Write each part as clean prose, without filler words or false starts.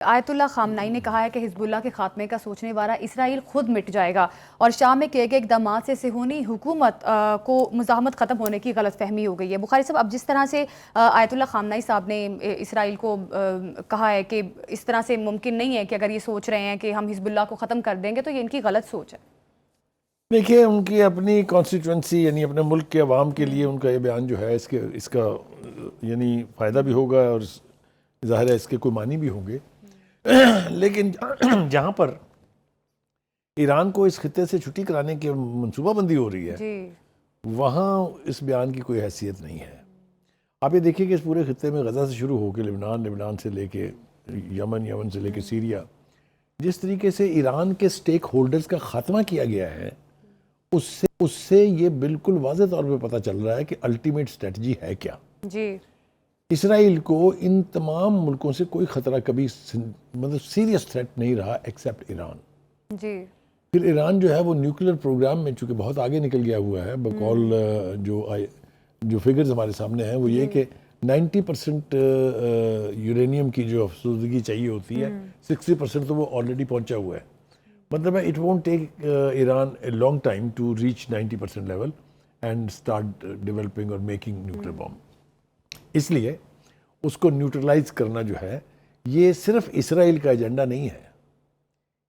آیت اللہ خامنائی نے کہا ہے کہ حزب اللہ کے خاتمے کا سوچنے والا اسرائیل خود مٹ جائے گا، اور شام میں کیے گئے اقدامات سے صہیونی حکومت کو مزاحمت ختم ہونے کی غلط فہمی ہو گئی ہے۔ بخاری صاحب، اب جس طرح سے آیت اللہ خامنائی صاحب نے اسرائیل کو کہا ہے کہ اس طرح سے ممکن نہیں ہے کہ اگر یہ سوچ رہے ہیں کہ ہم حزب اللہ کو ختم کر دیں گے تو یہ ان کی غلط سوچ ہے۔ دیکھیے، ان کی اپنی کانسٹیٹوئنسی یعنی اپنے ملک کے عوام کے لیے ان کا یہ بیان جو ہے اس کا یعنی فائدہ بھی ہوگا، اور ظاہر ہے اس کے کوئی معنی بھی ہوں گے، لیکن جہاں پر ایران کو اس خطے سے چھٹی کرانے کی منصوبہ بندی ہو رہی ہے وہاں اس بیان کی کوئی حیثیت نہیں ہے۔ آپ یہ دیکھیے کہ اس پورے خطے میں غزہ سے شروع ہو کے لبنان سے لے کے یمن سے لے کے سیریا، جس طریقے سے ایران کے سٹیک ہولڈرز کا خاتمہ کیا گیا ہے، اس سے یہ بالکل واضح طور پہ پتہ چل رہا ہے کہ الٹیمیٹ اسٹریٹجی ہے کیا۔ اسرائیل کو ان تمام ملکوں سے کوئی خطرہ کبھی مطلب سیریس تھریٹ نہیں رہا ایکسیپٹ ایران۔ پھر ایران جو ہے وہ نیوکلیر پروگرام میں چونکہ بہت آگے نکل گیا ہوا ہے، بقول جو فگرز ہمارے سامنے ہیں وہ یہ کہ 90% یورینیم کی جو افزودگی چاہیے ہوتی ہے، 60% تو وہ آلریڈی پہنچا ہوا ہے۔ مطلب ہے it won't take Iran a long time to reach 90% level and start developing اور میکنگ نیوکلیر بام۔ اس لیے اس کو نیوٹرلائز کرنا جو ہے یہ صرف اسرائیل کا ایجنڈا نہیں ہے،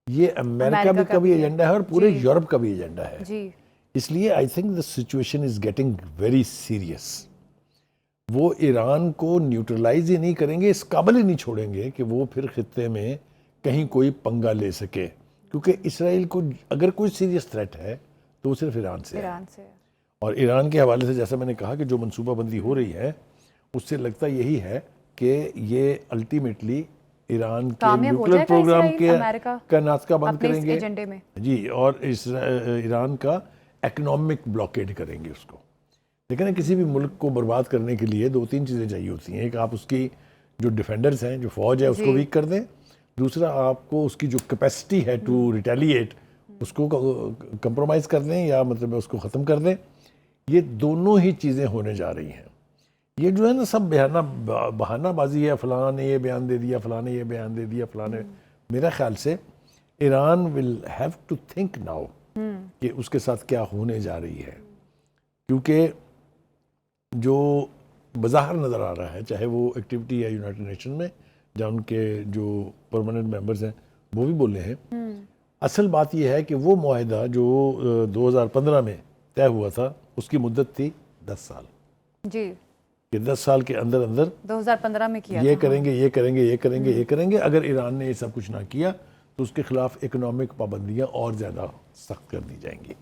یہ امریکہ کا بھی ایجنڈا ہے اور پورے یورپ کا بھی ایجنڈا ہے۔ اس لیے I think the situation is getting very serious. وہ ایران کو نیوٹرلائز ہی نہیں کریں گے، اس قابل ہی نہیں چھوڑیں گے کہ وہ پھر خطے میں کہیں کوئی پنگا لے سکے، کیونکہ اسرائیل کو اگر کوئی سیریس تھریٹ ہے تو وہ صرف ایران سے ہے۔ اور ایران کے حوالے سے جیسا میں نے کہا کہ جو منصوبہ بندی ہو رہی ہے اس سے لگتا یہی ہے کہ یہ الٹیمیٹلی ایران کے نیوکلیر پروگرام کا ناطقہ بند کریں گے جی، اور ایران کا اکنامک بلاکیڈ کریں گے اس کو۔ لیکن کسی بھی ملک کو برباد کرنے کے لیے دو تین چیزیں چاہیے ہوتی ہیں، ایک آپ اس کی جو ڈیفینڈرز ہیں، جو فوج ہے، اس کو ویک کر دیں، دوسرا آپ کو اس کی جو کیپیسٹی ہے ٹو ریٹیلیٹ اس کو کمپرومائز کر دیں یا مطلب اس کو ختم کر دیں۔ یہ دونوں ہی چیزیں ہونے جا رہی ہیں۔ یہ جو ہے نا سب بہانہ بازی ہے، فلاں نے یہ بیان دے دیا، فلاں نے یہ بیان دے دیا، فلاں نے، میرا خیال سے Iran will have to think now کہ اس کے ساتھ کیا ہونے جا رہی ہے، کیونکہ جو بظاہر نظر آ رہا ہے، چاہے وہ ایکٹیویٹی ہے یونائٹڈ نیشن میں جہاں ان کے جو پرماننٹ ممبرز ہیں وہ بھی بولے ہیں، اصل بات یہ ہے کہ وہ معاہدہ جو 2015 میں طے ہوا تھا اس کی مدت تھی 10 سال کہ 10 سال کے اندر 2015 میں کیا یہ کریں گے، یہ کریں گے، یہ کریں گے، یہ کریں گے۔ اگر ایران نے یہ سب کچھ نہ کیا تو اس کے خلاف اکنامک پابندیاں اور زیادہ سخت کر دی جائیں گی۔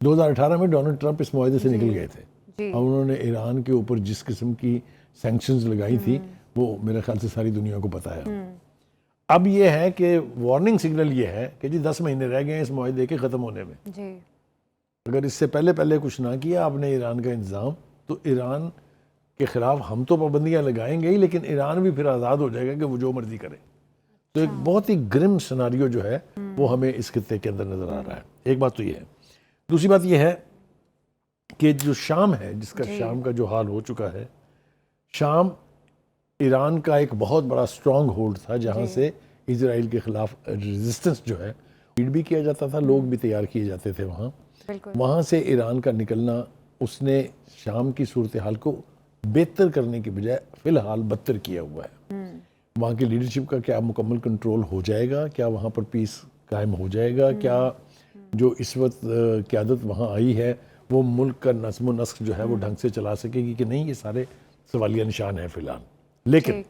2018 میں ڈونلڈ ٹرمپ اس معاہدے سے نکل گئے تھے، اور انہوں نے ایران کے اوپر جس قسم کی سینکشنز لگائی تھی وہ میرے خیال سے ساری دنیا کو پتہ ہے۔ اب یہ ہے کہ وارننگ سگنل یہ ہے کہ جی 10 مہینے رہ گئے ہیں اس معاہدے کے ختم ہونے میں، اگر اس سے پہلے کچھ نہ کیا آپ نے ایران کا انتظام، تو ایران کے خلاف ہم تو پابندیاں لگائیں گے ہی، لیکن ایران بھی پھر آزاد ہو جائے گا کہ وہ جو مرضی کرے۔ تو ایک بہت ہی گرم سیناریو جو ہے وہ ہمیں اس خطے کے اندر نظر آ رہا ہے۔ ایک بات تو یہ ہے، دوسری بات یہ ہے کہ جو شام ہے، جس کا شام کا جو حال ہو چکا ہے، شام ایران کا ایک بہت بڑا اسٹرانگ ہولڈ تھا جہاں سے اسرائیل کے خلاف ریزسٹنس جو ہے لیڈ بھی کیا جاتا تھا، لوگ بھی تیار کیے جاتے تھے وہاں سے ایران کا نکلنا اس نے شام کی صورتحال کو بہتر کرنے کی بجائے فی الحال بدتر کیا ہوا ہے۔ وہاں کی لیڈرشپ کا کیا مکمل کنٹرول ہو جائے گا، کیا وہاں پر پیس قائم ہو جائے گا، کیا جو اس وقت قیادت وہاں آئی ہے وہ ملک کا نظم و نسق جو ہے وہ ڈھنگ سے چلا سکے گی کہ نہیں، یہ سارے سوالیہ نشان ہیں فی الحال۔ لیکن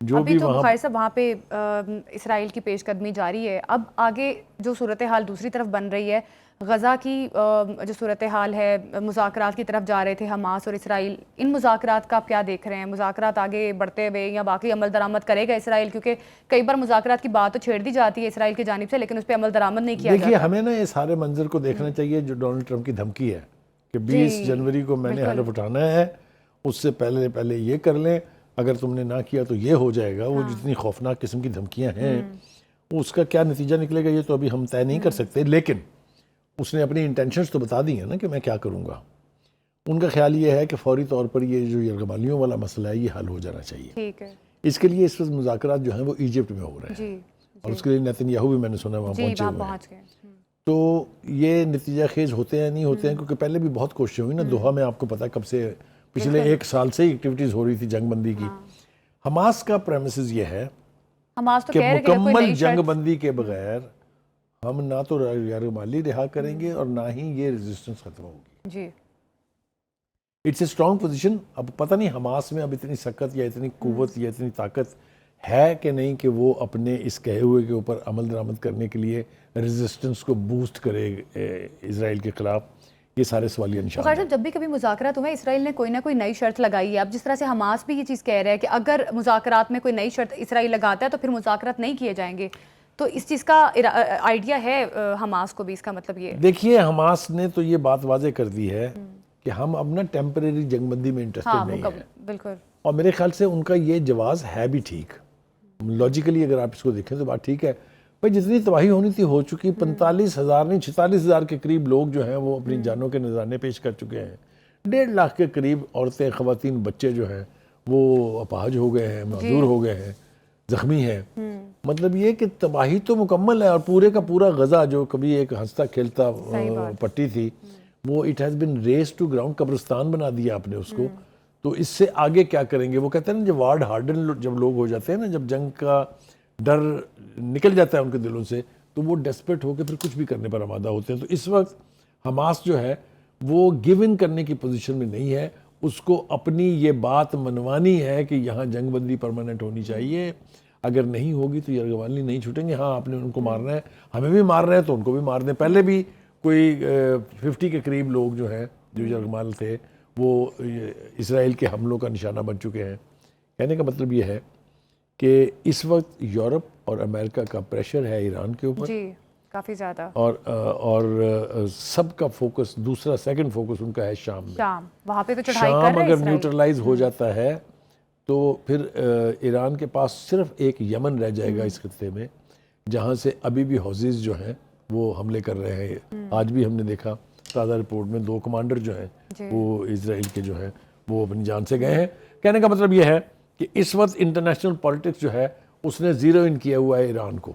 جو بھی وہاں پہ اسرائیل کی پیش قدمی جاری ہے، اب آگے جو صورتحال دوسری طرف بن رہی ہے، غزہ کی جو صورتحال ہے، مذاکرات کی طرف جا رہے تھے حماس اور اسرائیل، ان مذاکرات کا آپ کیا دیکھ رہے ہیں؟ مذاکرات آگے بڑھتے ہوئے یا باقی عمل درآمد کرے گا اسرائیل؟ کیونکہ کئی بار مذاکرات کی بات تو چھیڑ دی جاتی ہے اسرائیل کی جانب سے، لیکن اس پہ عمل درآمد نہیں کیا جاتا۔ دیکھیے، ہمیں نا یہ سارے منظر کو دیکھنا چاہیے جو ڈونلڈ ٹرمپ کی دھمکی ہے کہ 20 جنوری کو میں نے حلف اٹھانا ہے، اس سے پہلے یہ کر لیں، اگر تم نے نہ کیا تو یہ ہو جائے گا۔ وہ جتنی خوفناک قسم کی دھمکیاں ہیں اس کا کیا نتیجہ نکلے گا یہ تو ابھی ہم طے نہیں کر سکتے، لیکن اس نے اپنی انٹینشنز تو بتا دی ہیں نا کہ میں کیا کروں گا۔ ان کا خیال یہ ہے کہ فوری طور پر یہ جو یرغمالیوں والا مسئلہ ہے یہ حل ہو جانا چاہیے۔ اس کے لیے اس وقت مذاکرات جو ہیں وہ ایجپٹ میں ہو رہے ہیں، جی اور اس کے لیے نیتن یاہو بھی میں نے سنا وہاں جی پہنچے وہاں ہوئے ہیں. پہنچ گئے. تو یہ نتیجہ خیز ہوتے ہیں نہیں ہوتے ہیں، کیونکہ پہلے بھی بہت کوششیں ہوئی نا دوحہ میں، آپ کو پتہ ہے کب سے پچھلے 1 سال سے ہی ایکٹیویٹیز ہو رہی تھی جنگ بندی کی. حماس کا پریمیسز یہ ہے حماس تو کہ کہہ رہے کہ کوئی مکمل نئی جنگ شرط بندی کے بغیر ہم نہ تو یرغمالی رہا کریں گے اور نہ ہی یہ ریزسٹنس ختم ہوگی. جی اٹس اے اسٹرانگ پوزیشن. اب پتہ نہیں حماس میں اب اتنی سکت یا اتنی قوت یا اتنی طاقت ہے کہ نہیں کہ وہ اپنے اس کہے ہوئے کے اوپر عمل درآمد کرنے کے لیے ریزسٹنس کو بوسٹ کرے اسرائیل کے خلاف. یہ سارے سوالیہ نشان خیر ہیں. صاحب، جب بھی کبھی مذاکرات ہوئے اسرائیل نے کوئی نہ کوئی نئی شرط لگائی ہے. اب جس طرح سے حماس بھی یہ چیز کہہ رہا ہے کہ اگر مذاکرات میں کوئی نئی شرط اسرائیل لگاتا ہے تو پھر مذاکرات نہیں کیے جائیں گے، تو اس چیز کا آئیڈیا ہے حماس کو بھی؟ اس کا مطلب یہ دیکھیے حماس نے تو یہ بات واضح کر دی ہے کہ ہم اب نا ٹیمپریری جنگ بندی میں انٹرسٹڈ نہیں ہیں، بالکل. اور میرے خیال سے ان کا یہ جواز ہے بھی ٹھیک. لاجیکلی اگر آپ اس کو دیکھیں تو بات ٹھیک ہے. بھائی جتنی تباہی ہونی تھی ہو چکی. 45,000 نہیں 46,000 کے قریب لوگ جو ہیں وہ اپنی جانوں کے نذرانے پیش کر چکے ہیں. 1.5 لاکھ کے قریب عورتیں، خواتین، بچے جو ہیں وہ اپاہج ہو گئے ہیں، معذور ہو گئے ہیں، زخمی ہیں. مطلب یہ کہ تباہی تو مکمل ہے، اور پورے کا پورا غزہ جو کبھی ایک ہنستا کھیلتا پٹی تھی وہ it has been razed to ground, قبرستان بنا دیا آپ نے اس کو. تو اس سے آگے کیا کریں گے؟ وہ کہتے ہیں نا جب وارڈ ہارڈن جب لوگ ہو جاتے ہیں نا، جب جنگ کا ڈر نکل جاتا ہے ان کے دلوں سے، تو وہ ڈیسپریٹ ہو کے پھر کچھ بھی کرنے پر آمادہ ہوتے ہیں. تو اس وقت حماس جو ہے وہ گیو ان کرنے کی پوزیشن میں نہیں ہے. اس کو اپنی یہ بات منوانی ہے کہ یہاں جنگ بندی پرماننٹ ہونی چاہیے. اگر نہیں ہوگی تو یرغمالی نہیں چھوٹیں گے. ہاں آپ نے ان کو مارنا ہے، ہمیں بھی مار رہے ہیں تو ان کو بھی مار دیں. پہلے بھی کوئی 50 کے قریب لوگ جو ہیں جو یرغمال تھے وہ اسرائیل کے حملوں کا نشانہ بن چکے ہیں. کہنے کا مطلب یہ ہے کہ اس وقت یورپ اور امریکہ کا پریشر ہے ایران کے اوپر، جی کافی زیادہ، اور سب کا فوکس، دوسرا سیکنڈ فوکس ان کا ہے شام میں. شام، وہاں پہ تو چڑھائی کر شام رہے اگر ہیں نیوٹرلائز ہو جاتا ہے تو پھر ایران کے پاس صرف ایک یمن رہ جائے گا اس خطے میں، جہاں سے ابھی بھی حوثیز جو ہیں وہ حملے کر رہے ہیں. آج بھی ہم نے دیکھا تازہ رپورٹ میں 2 کمانڈر جو ہیں وہ اسرائیل کے جو ہیں وہ اپنی جان سے گئے ہیں. کہنے کا مطلب یہ ہے کہ اس وقت انٹرنیشنل پالیٹکس جو ہے اس نے زیرو ان کیا ہوا ہے ایران کو.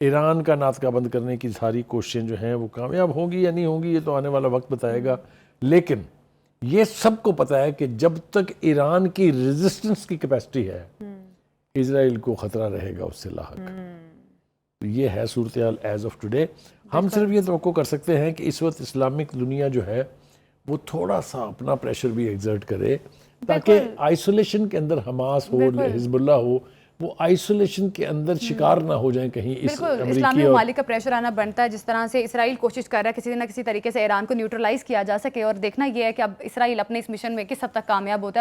ایران کا ناطقہ بند کرنے کی ساری کوششیں جو ہیں وہ کامیاب ہوں گی یا نہیں ہوں گی یہ تو آنے والا وقت بتائے گا. لیکن یہ سب کو پتہ ہے کہ جب تک ایران کی ریزسٹنس کی کیپیسٹی ہے اسرائیل کو خطرہ رہے گا اس سے لاحق. تو یہ ہے صورتحال ایز آف ٹوڈے. ہم صرف یہ توقع کر سکتے ہیں کہ اس وقت اسلامک دنیا جو ہے وہ تھوڑا سا اپنا پریشر بھی ایگزرٹ کرے تاکہ آئسولیشن کے اندر حماس ہو، حزب اللہ ہو، وہ آئسولیشن کے اندر شکار نہ ہو جائیں کہیں اس بالکل. اسلامی ممالک کا پریشر آنا بنتا ہے. جس طرح سے اسرائیل کوشش کر رہا ہے کسی نہ کسی طریقے سے ایران کو نیوٹرلائز کیا جا سکے، اور دیکھنا یہ ہے کہ اب اسرائیل اپنے اس مشن میں کس حد تک کامیاب ہوتا ہے.